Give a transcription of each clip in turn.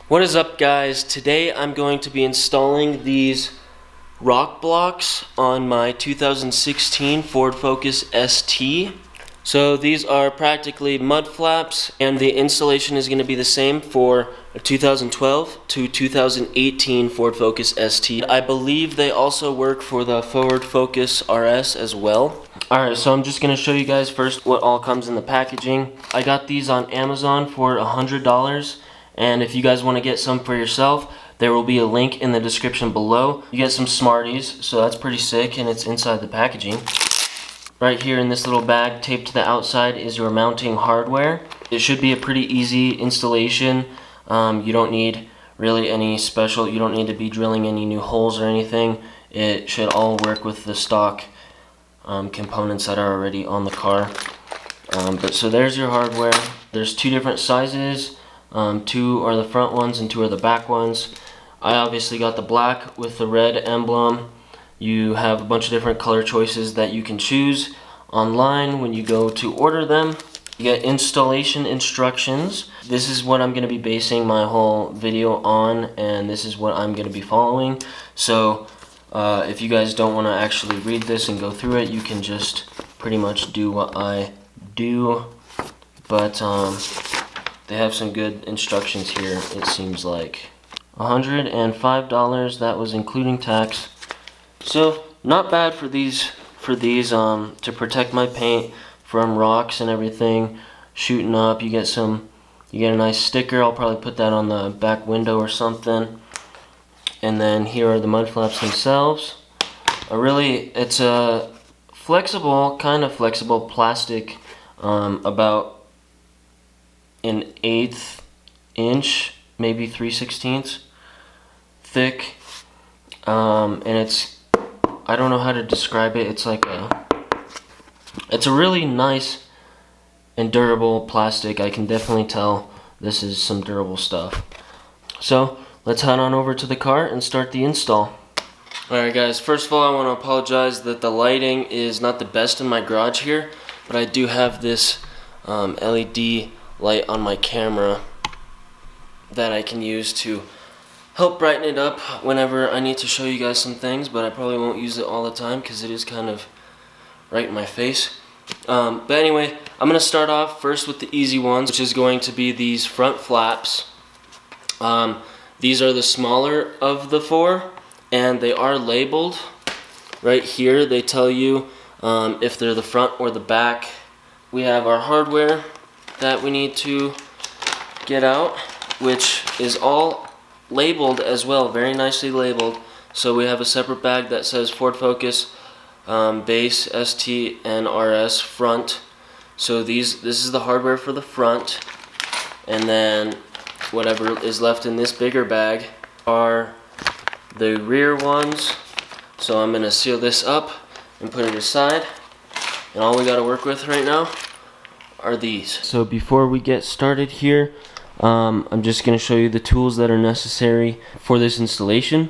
What is up, guys? Today I'm going to be installing these RokBlokz on my 2016 Ford Focus ST. So these are practically mud flaps, and the installation is going to be the same for a 2012 to 2018 Ford Focus ST. I believe they also work for the Ford Focus RS as well. Alright, so I'm just going to show you guys first what all comes in the packaging. I got these on Amazon for $100. And if you guys want to get some for yourself, there will be a link in the description below. You get some Smarties, so that's pretty sick, and it's inside the packaging. Right here in this little bag, taped to the outside, is your mounting hardware. It should be a pretty easy installation. You don't need really any special, you don't need to be drilling any new holes or anything. It should all work with the stock components that are already on the car. So there's your hardware. There's two different sizes. Two are the front ones and two are the back ones. I obviously got the black with the red emblem. You have a bunch of different color choices that you can choose online when you go to order them. You get installation instructions. This is what I'm going to be basing my whole video on, and this is what I'm going to be following. So if you guys don't want to actually read this and go through it, you can just pretty much do what I do. But they have some good instructions here, it seems like. $105, that was including tax. So, not bad for these to protect my paint from rocks and everything shooting up. You get a nice sticker. I'll probably put that on the back window or something. And then here are the mud flaps themselves. It's a kind of flexible plastic, about an 1/8 inch, maybe 3/16 thick, and I don't know how to describe it. It's a really nice and durable plastic. I can definitely tell this is some durable stuff. So let's head on over to the car and start the install. Alright guys, first of all I want to apologize that the lighting is not the best in my garage here, but I do have this LED light on my camera that I can use to help brighten it up whenever I need to show you guys some things, but I probably won't use it all the time because it is kind of right in my face. But anyway, I'm going to start off first with the easy ones, which is going to be these front flaps. These are the smaller of the four, and they are labeled. Right here they tell you if they're the front or the back. We have our hardware that we need to get out, which is all labeled as well, very nicely labeled. So we have a separate bag that says Ford Focus base, ST, and RS front. So this is the hardware for the front, and then whatever is left in this bigger bag are the rear ones. So I'm going to seal this up and put it aside, and all we got to work with right now are these. So before we get started here, I'm just going to show you the tools that are necessary for this installation,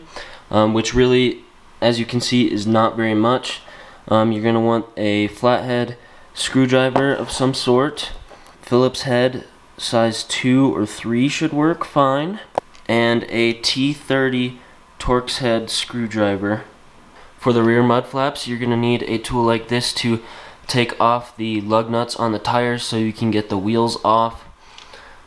which really, as you can see, is not very much. You're going to want a flathead screwdriver of some sort. Phillips head size 2 or 3 should work fine, and a T30 Torx head screwdriver. For the rear mud flaps, you're going to need a tool like this to take off the lug nuts on the tires so you can get the wheels off.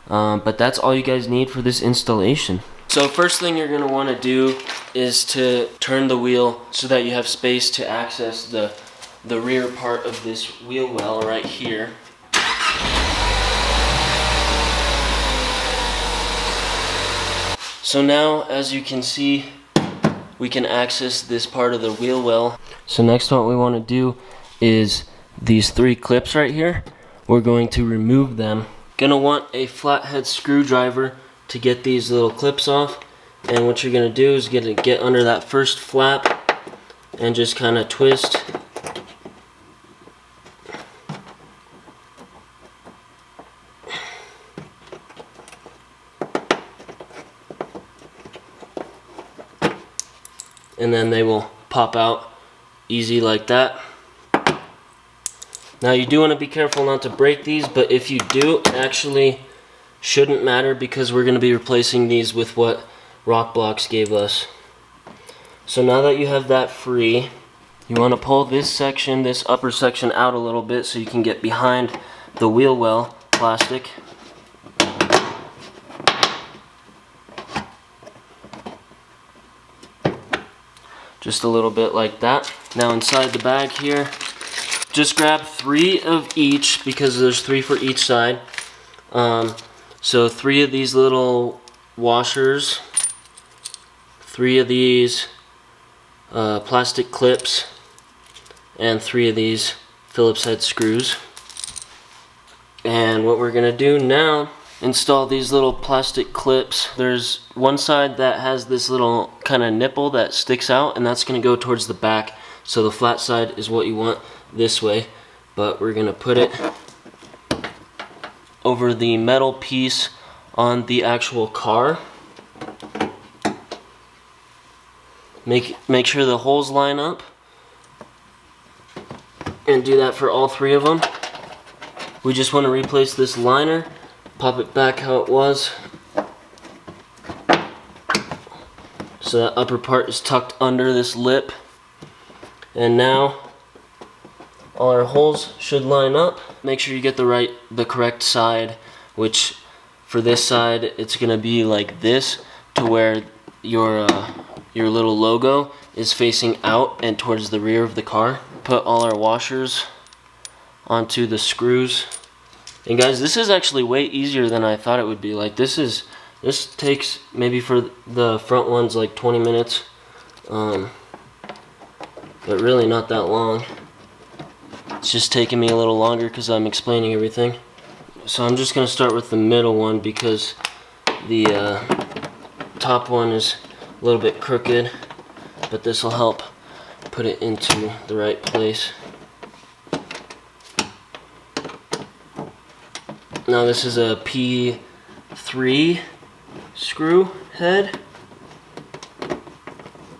But that's all you guys need for this installation. So first thing you're going to want to do is to turn the wheel so that you have space to access the rear part of this wheel well right here. So now, as you can see, we can access this part of the wheel well. So next what we want to do is these 3 clips right here. We're going to remove them. Gonna want a flathead screwdriver to get these little clips off, and what you're gonna do is get under that first flap and just kind of twist. And then they will pop out easy like that. Now you do want to be careful not to break these, but if you do, actually shouldn't matter because we're going to be replacing these with what RokBlokz gave us. So now that you have that free, you want to pull this section, this upper section out a little bit so you can get behind the wheel well plastic. Just a little bit like that. Now inside the bag here, just grab 3 of each because there's 3 for each side. So 3 of these little washers, 3 of these plastic clips, and 3 of these Phillips head screws. And what we're gonna do now, install these little plastic clips. There's one side that has this little kind of nipple that sticks out, and that's gonna go towards the back. So the flat side is what you want this way, but we're gonna put it over the metal piece on the actual car. Make sure the holes line up, and do that for all 3 of them. We just want to replace this liner, pop it back how it was, so that upper part is tucked under this lip. And now all our holes should line up. Make sure you get the correct side, which for this side it's gonna be like this, to where your little logo is facing out and towards the rear of the car. Put all our washers onto the screws. And guys, this is actually way easier than I thought it would be. Like this takes maybe for the front ones like 20 minutes, but really not that long. It's just taking me a little longer because I'm explaining everything. So I'm just going to start with the middle one because the top one is a little bit crooked, but this will help put it into the right place. Now this is a P3 screw head,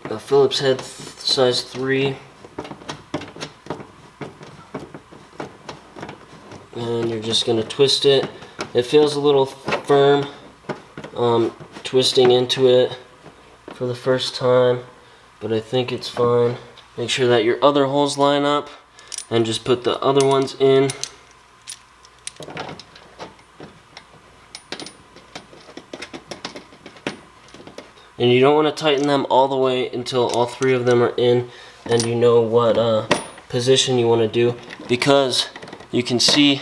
a Phillips head size 3, and you're just going to twist it. It feels a little firm twisting into it for the first time, but I think it's fine. Make sure that your other holes line up and just put the other ones in. And you don't want to tighten them all the way until all 3 of them are in and you know what position you want to do, because you can see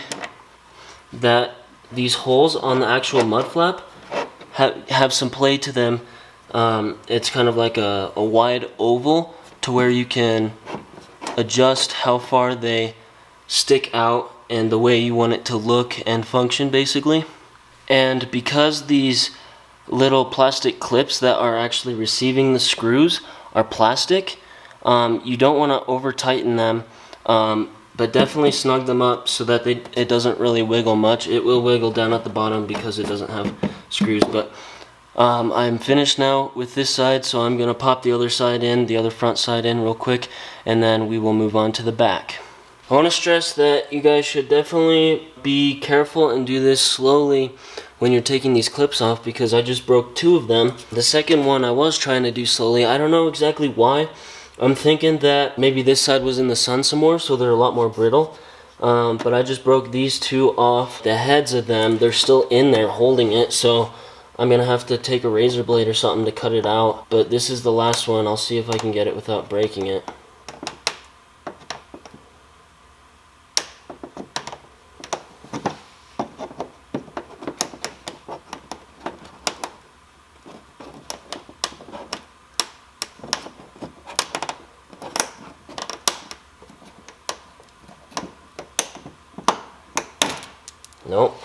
that these holes on the actual mud flap have some play to them. It's kind of like a wide oval to where you can adjust how far they stick out and the way you want it to look and function basically. And because these little plastic clips that are actually receiving the screws are plastic, you don't want to over tighten them, but definitely snug them up so that it doesn't really wiggle much. It will wiggle down at the bottom because it doesn't have screws, but I'm finished now with this side, so I'm going to pop the other side in, the other front side in real quick, and then we will move on to the back. I want to stress that you guys should definitely be careful and do this slowly when you're taking these clips off, because I just broke 2 of them. The second one I was trying to do slowly. I don't know exactly why. I'm thinking that maybe this side was in the sun some more, so they're a lot more brittle. But I just broke these 2 off. The heads of them, they're still in there holding it, so I'm going to have to take a razor blade or something to cut it out. But this is the last one. I'll see if I can get it without breaking it. Nope.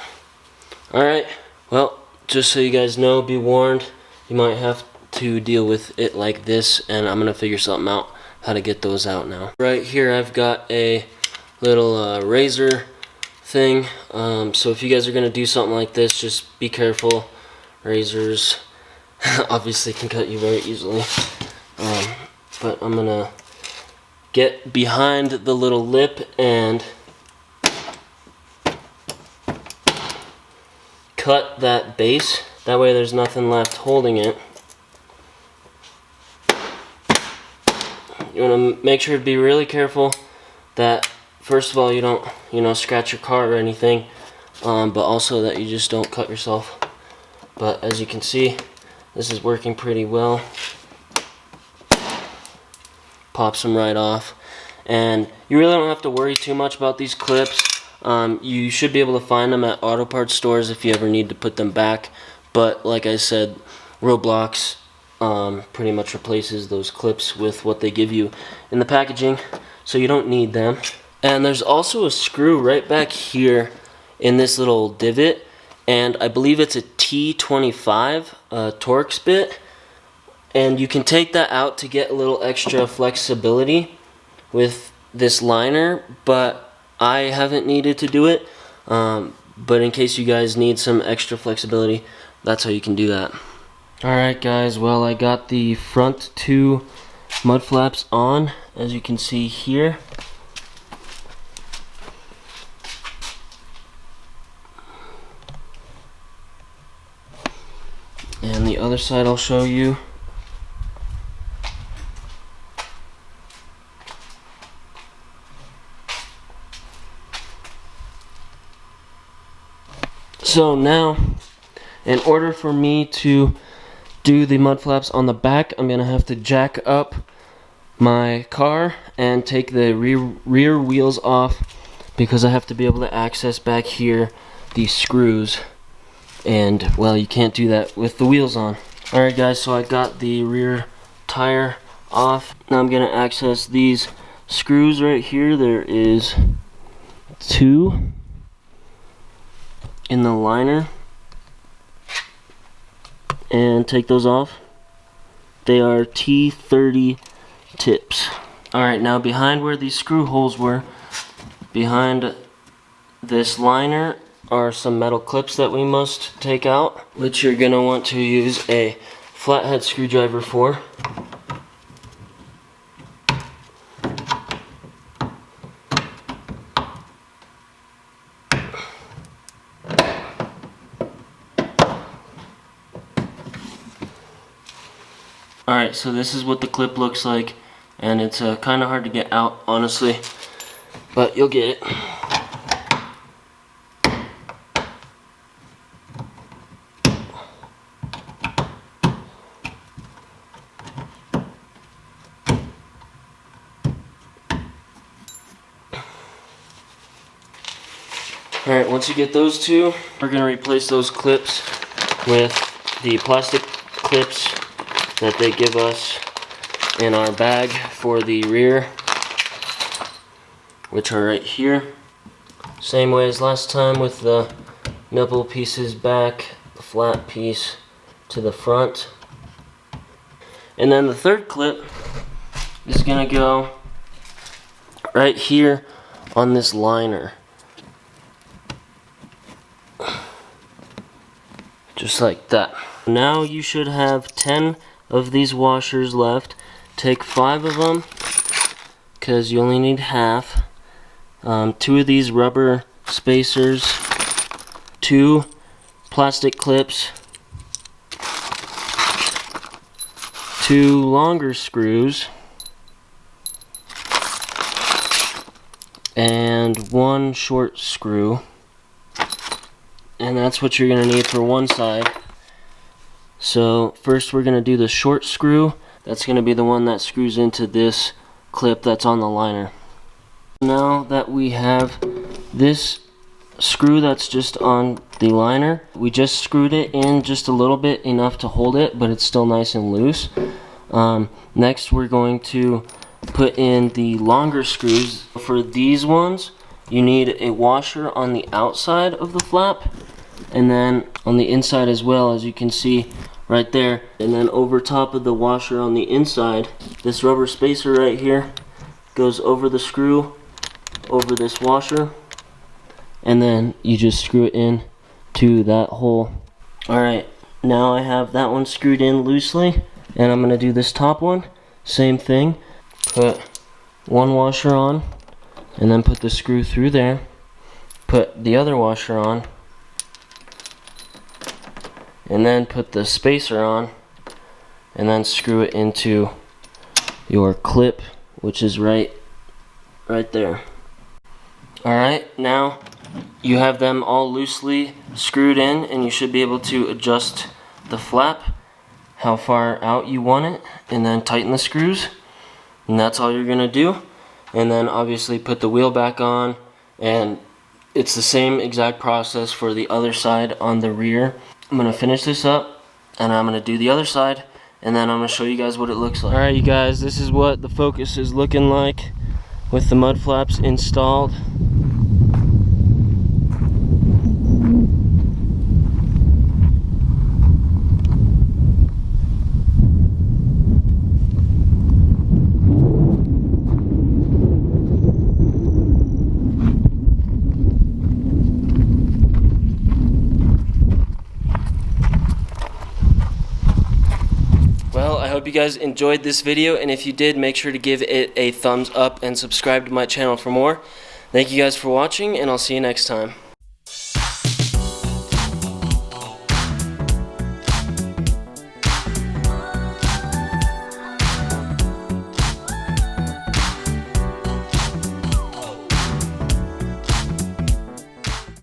Alright, well, just so you guys know, be warned, you might have to deal with it like this, and I'm going to figure something out how to get those out now. Right here I've got a little razor thing, so if you guys are going to do something like this, just be careful. Razors obviously can cut you very easily, but I'm going to get behind the little lip and cut that base. That way there's nothing left holding it. You want to make sure to be really careful that, first of all, you don't, scratch your car or anything, but also that you just don't cut yourself. But as you can see, this is working pretty well. Pops them right off. And you really don't have to worry too much about these clips. You should be able to find them at auto parts stores if you ever need to put them back. But like I said, RokBlokz pretty much replaces those clips with what they give you in the packaging, so you don't need them. And there's also a screw right back here in this little divot, and I believe it's a T25 Torx bit, and you can take that out to get a little extra flexibility with this liner, but I haven't needed to do it. But in case you guys need some extra flexibility, that's how you can do that. Alright guys, well, I got the front two mud flaps on, as you can see here. And the other side I'll show you. So now, in order for me to do the mud flaps on the back, I'm going to have to jack up my car and take the rear wheels off, because I have to be able to access back here these screws, and well, you can't do that with the wheels on. Alright guys, so I got the rear tire off. Now I'm going to access these screws right here. There is 2 in the liner, and take those off. They are T30 tips. Alright, now behind where these screw holes were, behind this liner, are some metal clips that we must take out, which you're going to want to use a flathead screwdriver for. Alright, so this is what the clip looks like, and it's kind of hard to get out, honestly, but you'll get it. Alright, once you get those two, we're going to replace those clips with the plastic clips that they give us in our bag for the rear, which are right here. Same way as last time, with the nipple pieces back, the flat piece to the front. And then the third clip is going to go right here on this liner. Just like that. Now you should have 10 of these washers left. Take 5 of them, because you only need half. 2 of these rubber spacers, 2 plastic clips, 2 longer screws, and 1 short screw. And that's what you're going to need for one side. So first we're going to do the short screw. That's going to be the one that screws into this clip that's on the liner. Now that we have this screw that's just on the liner, we just screwed it in just a little bit, enough to hold it, but it's still nice and loose. Next we're going to put in the longer screws. For these ones, you need a washer on the outside of the flap, and then on the inside as well, as you can see right there. And then over top of the washer on the inside, this rubber spacer right here goes over the screw, over this washer, and then you just screw it in to that hole. Alright, now I have that one screwed in loosely, and I'm going to do this top one. Same thing. Put one washer on, and then put the screw through there. Put the other washer on, and then put the spacer on, and then screw it into your clip, which is right there. Alright, now you have them all loosely screwed in, and you should be able to adjust the flap how far out you want it, and then tighten the screws, and that's all you're gonna do. And then obviously put the wheel back on, and it's the same exact process for the other side on the rear. I'm gonna finish this up, and I'm gonna do the other side, and then I'm gonna show you guys what it looks like. Alright, you guys, this is what the Focus is looking like with the mud flaps installed. Well, I hope you guys enjoyed this video, and if you did, make sure to give it a thumbs up and subscribe to my channel for more. Thank you guys for watching, and I'll see you next time.